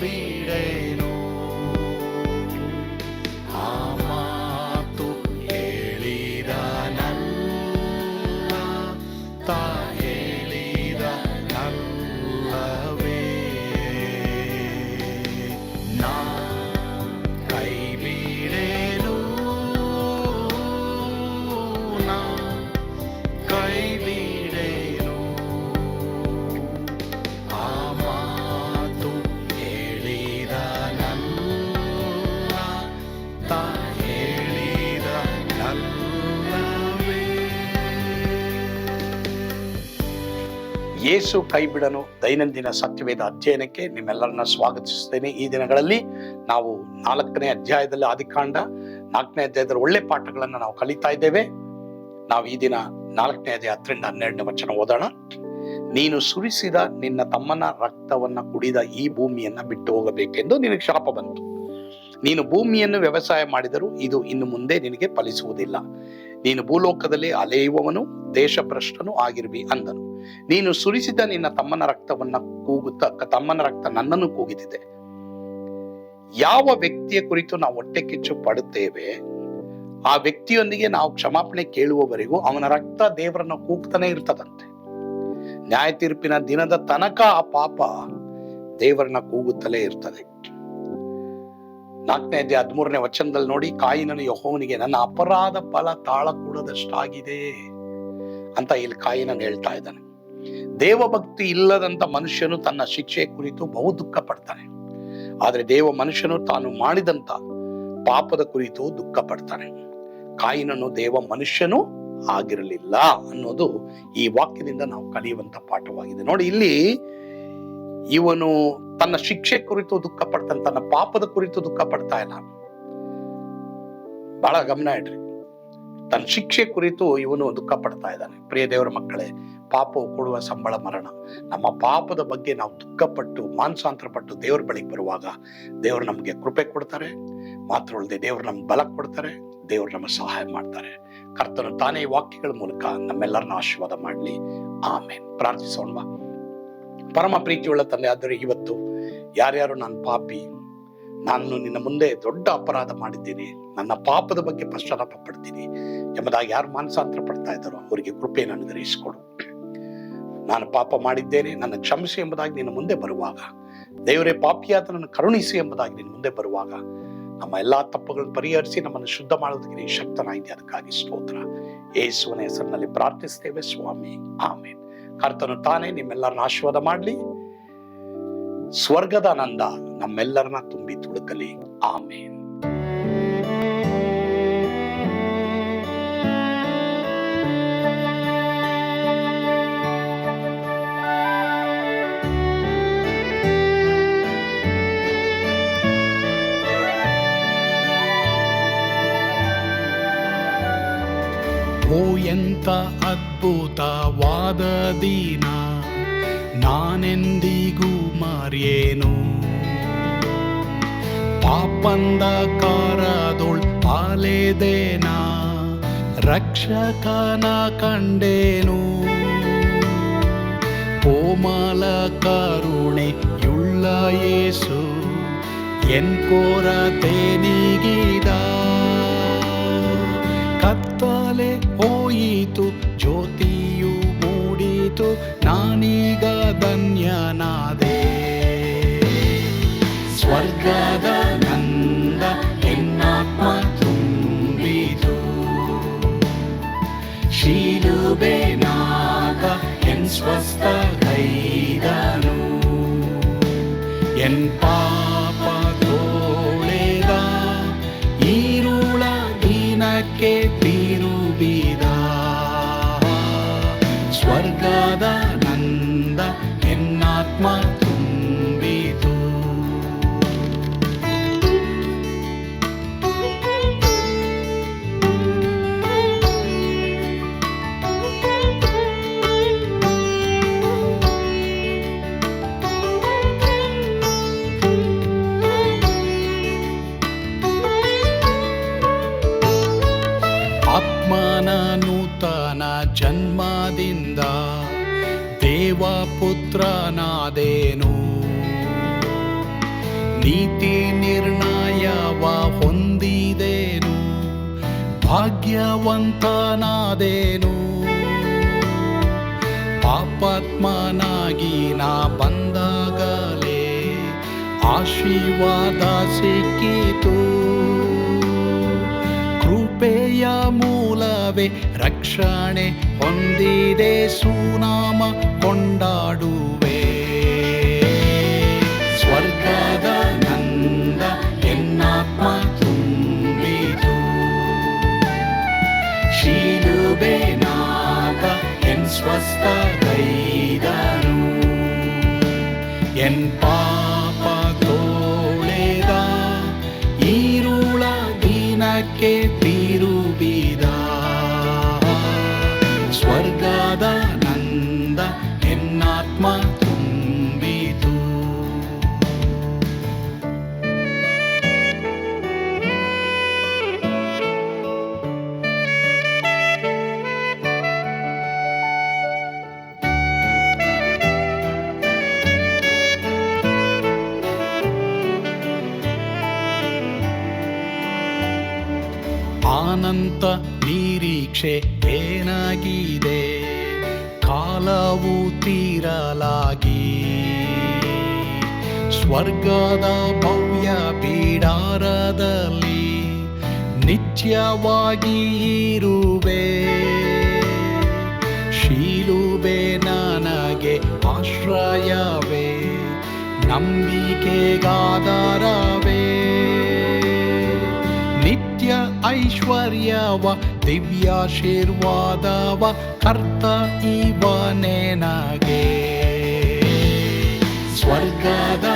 ಬಿಡೆನು. ಆ ಮಾತು ಹೇಳಿದನಲ್ಲ, ತಾ ಹೇಳಿದನಲ್ಲವೇ. ನಾ ಕೈ ಬಿಡೆನು, ನಾ ಕೈ ಬಿಡೆನು. ಆ ಮಾತು ಹೇಳಿದನಲ್ಲ, ತಾ ಹೇಳಿದನಲ್ಲವೇ. ಯೇಸು ಕೈ ಬಿಡನು ದೈನಂದಿನ ಸತ್ಯವೇದ ಅಧ್ಯಯನಕ್ಕೆ ನಿಮ್ಮೆಲ್ಲರನ್ನ ಸ್ವಾಗತಿಸುತ್ತೇನೆ. ಈ ದಿನಗಳಲ್ಲಿ ನಾವು 4ನೇ ಅಧ್ಯಾಯದಲ್ಲಿ, ಆದಿಕಾಂಡ 4ನೇ ಅಧ್ಯಾಯದಲ್ಲಿ ಒಳ್ಳೆ ಪಾಠಗಳನ್ನು ನಾವು ಕಲಿತಾ ಇದ್ದೇವೆ. ನಾವು ಈ ದಿನ 4ನೇ ಅಧ್ಯಾಯ 10ರಿಂದ 12ನೇ ವಚನ ಓದೋಣ. ನೀನು ಸುರಿಸಿದ ನಿನ್ನ ತಮ್ಮನ ರಕ್ತವನ್ನ ಕುಡಿದ ಈ ಭೂಮಿಯನ್ನ ಬಿಟ್ಟು ಹೋಗಬೇಕೆಂದು ನಿನಗೆ ಶಾಪ ಬಂತು. ನೀನು ಭೂಮಿಯನ್ನು ವ್ಯವಸಾಯ ಮಾಡಿದರೂ ಇದು ಇನ್ನು ಮುಂದೆ ನಿನಗೆ ಫಲಿಸುವುದಿಲ್ಲ. ನೀನು ಭೂಲೋಕದಲ್ಲಿ ಅಲೆಯುವವನು ದೇಶಭ್ರಷ್ಟನು ಆಗಿರುವಿ ಅಂದನು. ನೀನು ಸುರಿಸಿದ ನಿನ್ನ ತಮ್ಮನ ರಕ್ತವನ್ನ ತಮ್ಮನ ರಕ್ತ ನನ್ನನ್ನು ಕೂಗಿದಿದೆ. ಯಾವ ವ್ಯಕ್ತಿಯ ಕುರಿತು ನಾವು ಹೊಟ್ಟೆ ಕಿಚ್ಚು ಪಡುತ್ತೇವೆ, ಆ ವ್ಯಕ್ತಿಯೊಂದಿಗೆ ನಾವು ಕ್ಷಮಾಪಣೆ ಕೇಳುವವರೆಗೂ ಅವನ ರಕ್ತ ದೇವರನ್ನ ಕೂಗ್ತಾನೆ ಇರ್ತದಂತೆ. ನ್ಯಾಯ ತೀರ್ಪಿನ ದಿನದ ತನಕ ಆ ಪಾಪ ದೇವರನ್ನ ಕೂಗುತ್ತಲೇ ಇರ್ತದೆ. 4ನೇ ಅಧ್ಯಾಯ 13ನೇ ವಚನದಲ್ಲಿ ನೋಡಿ, ಕಾಯಿನನು ಯೆಹೋವನಿಗೆ ನನ್ನ ಅಪರಾಧ ಫಲ ತಾಳಕೂಡದಷ್ಟಾಗಿದೆ ಅಂತ ಇಲ್ಲಿ ಕಾಯಿನನು ಹೇಳ್ತಾ ಇದ್ದಾನೆ. ದೇವಭಕ್ತಿ ಇಲ್ಲದಂತ ಮನುಷ್ಯನು ತನ್ನ ಶಿಕ್ಷೆ ಕುರಿತು ಬಹು ದುಃಖ ಪಡ್ತಾನೆ. ಆದ್ರೆ ದೇವ ಮನುಷ್ಯನು ತಾನು ಮಾಡಿದಂತ ಪಾಪದ ಕುರಿತು ದುಃಖ ಪಡ್ತಾನೆ. ಕಾಯಿನನು ದೇವ ಮನುಷ್ಯನು ಆಗಿರಲಿಲ್ಲ ಅನ್ನೋದು ಈ ವಾಕ್ಯದಿಂದ ನಾವು ಕಲಿಯುವಂತ ಪಾಠವಾಗಿದೆ. ನೋಡಿ, ಇಲ್ಲಿ ಇವನು ತನ್ನ ಶಿಕ್ಷೆ ಕುರಿತು ದುಃಖ ಪಡ್ತಾನೆ, ತನ್ನ ಪಾಪದ ಕುರಿತು ದುಃಖ ಪಡ್ತಾ ಇಲ್ಲ. ಬಹಳ ಗಮನ ಇಡ್ರಿ, ತನ್ನ ಶಿಕ್ಷೆ ಕುರಿತು ಇವನು ದುಃಖ ಪಡ್ತಾ ಇದ್ದಾನೆ. ಪ್ರಿಯ ದೇವರ ಮಕ್ಕಳೇ, ಪಾಪವು ಕೊಡುವ ಸಂಬಳ ಮರಣ. ನಮ್ಮ ಪಾಪದ ಬಗ್ಗೆ ನಾವು ದುಃಖಪಟ್ಟು ಮಾನಸಾಂತರ ಪಟ್ಟು ದೇವರ ಬಳಿಗೆ ಬರುವಾಗ ದೇವರು ನಮಗೆ ಕೃಪೆ ಕೊಡ್ತಾರೆ. ಮಾತ್ರ ಅಲ್ಲದೆ ದೇವರು ನಮ್ಗೆ ಬಲ ಕೊಡ್ತಾರೆ, ದೇವರು ನಮಗೆ ಸಹಾಯ ಮಾಡ್ತಾರೆ. ಕರ್ತನು ತಾನೇ ಈ ವಾಕ್ಯಗಳ ಮೂಲಕ ನಮ್ಮೆಲ್ಲರನ್ನ ಆಶೀರ್ವಾದ ಮಾಡಲಿ. ಆಮೇನ್. ಪ್ರಾರ್ಥಿಸೋಣ. ಪರಮ ಪ್ರೀತಿಯುಳ್ಳ ತಂದೆ, ಆದರೆ ಇವತ್ತು ಯಾರ್ಯಾರು ನಾನು ಪಾಪಿ, ನಾನು ನಿನ್ನ ಮುಂದೆ ದೊಡ್ಡ ಅಪರಾಧ ಮಾಡಿದ್ದೀನಿ, ನನ್ನ ಪಾಪದ ಬಗ್ಗೆ ಪಶ್ಚಾತ್ತಾಪ ಪಡ್ತೀನಿ ಎಂಬುದಾಗಿ ಯಾರು ಮಾನಸಾಂತರ ಪಡ್ತಾ ಇದ್ದಾರೋ ಅವರಿಗೆ ಕೃಪೆಯನ್ನು ಅನುಗ್ರಹಿಸಿಕೊಡು. ನಾನು ಪಾಪ ಮಾಡಿದ್ದೇನೆ, ನನ್ನ ಕ್ಷಮಿಸಿ ಎಂಬುದಾಗಿ ನಿನ್ನ ಮುಂದೆ ಬರುವಾಗ, ದೇವರೇ ಪಾಪಿಯಾದ ನನ್ನ ಕರುಣಿಸಿ ಎಂಬುದಾಗಿ ನಿನ್ನ ಮುಂದೆ ಬರುವಾಗ ನಮ್ಮ ಎಲ್ಲಾ ತಪ್ಪುಗಳನ್ನು ಪರಿಹರಿಸಿ ನಮ್ಮನ್ನು ಶುದ್ಧ ಮಾಡೋದಕ್ಕೆ ನೀನು ಶಕ್ತನಾಗಿದೆ. ಅದಕ್ಕಾಗಿ ಸ್ತೋತ್ರ. ಯೇಸುವಿನ ಹೆಸರಿನಲ್ಲಿ ಪ್ರಾರ್ಥಿಸ್ತೇವೆ ಸ್ವಾಮಿ. ಆಮೇನ್. ಕರ್ತನು ತಾನೇ ನಿಮ್ಮೆಲ್ಲರನ್ನ ಆಶೀರ್ವಾದ ಮಾಡಲಿ. ಸ್ವರ್ಗದ ಆನಂದ ನಮ್ಮೆಲ್ಲರನ್ನ ತುಂಬಿ ತುಳುಕಲಿ. ಆಮೇನ್. ಓ ಎಂತ ಅದ್ಭುತವಾದ ದಿನ, ನಾನೆಂದಿಗೂ ಮರೆಯೇನು. ಪಾಪಂಧಕಾರದೊಳ್ ಅಲೆದೇನ, ರಕ್ಷಕನ ಕಂಡೇನು. ಕೋಮಲ ಕರುಣೆಯುಳ್ಳ ಯೇಸು ಎನ್ ಕೊರತೆ ನೀಗಿದ. ಕತ್ತಲೆ ಹೋಯಿತು, ಜ್ಯೋತಿಯು ಮೂಡಿತು, ನಾನೀಗ ಧನ್ಯನಾದೆ. ಸ್ವರ್ಗದ ನಂದ ಎನ್ನಾತ್ಮ ತುಂಬಿತು, ಶಿಲುಬೆನಾಗ ಎನ್ ಸ್ವಸ್ಥ ಗೈದನು. ಎನ್ ಪಾಪ ತೋಳೆದ, ಈರುಳ ದಿನಕ್ಕೆ ತಿರುಗಿದ. ಸ್ವರ್ಗದ ನಂದ ಎನ್ನಾತ್ಮ ತುಂಬಿತು. ಆತ್ಮನ ನೂತನ ಜನ್ಮದಿಂದ ದೇವಪುತ್ರನಾದೇನು. ನೀತಿ ನಿರ್ಣಯವ ಹೊಂದಿದೇನು, ಭಾಗ್ಯವಂತನಾದೇನು. ಪಾಪಾತ್ಮನಾಗಿ ನಾ ಬಂದಾಗಲೇ ಆಶೀರ್ವಾದ ಸಿಕ್ಕಿತು. ಕೃಪೆಯ ಮೂಲವೇ ರಕ್ಷಣೆ ಹೊಂದಿದೆ, ಸುನಾಮ ಕೊಂಡಾಡುವೆ. ಸ್ವರ್ಗದ ನಂದ ಎನ್ನಾತ್ಮ ತುಂಬಿತು, ಶಿಲುಬೆನಾಗ ಎನ್ ಸ್ವಸ್ಥಗೈದನು. ಎನ್ ಪಾಪ ತೋಳೆದ ಈರುಳ ದಿನಕ್ಕೆ ತಿರುಗಿದ. ಸ್ವರ್ಗದ ನಂದ ಎನ್ನಾತ್ಮ ತುಂಬಿತು. ಅನಂತ ನಿರೀಕ್ಷೆ ಏನಾಗಿದೆ, ಕಾಲವು ತೀರಲಾಗಿ. ಸ್ವರ್ಗದ ಭವ್ಯ ಬಿಡಾರದಲ್ಲಿ ನಿತ್ಯವಾಗಿ ಇರುವೆ. ಶಿಲುಬೆ ನನಗೆ ಆಶ್ರಯವೇ, ನಂಬಿಕೆಗಾಧಾರವೇ. ನಿತ್ಯ ಐಶ್ವರ್ಯವ ದಿವ್ಯಾಶೀರ್ವಾದವ ಕರ್ತ ಇವನೇ ನಗೆ. ಸ್ವರ್ಗದ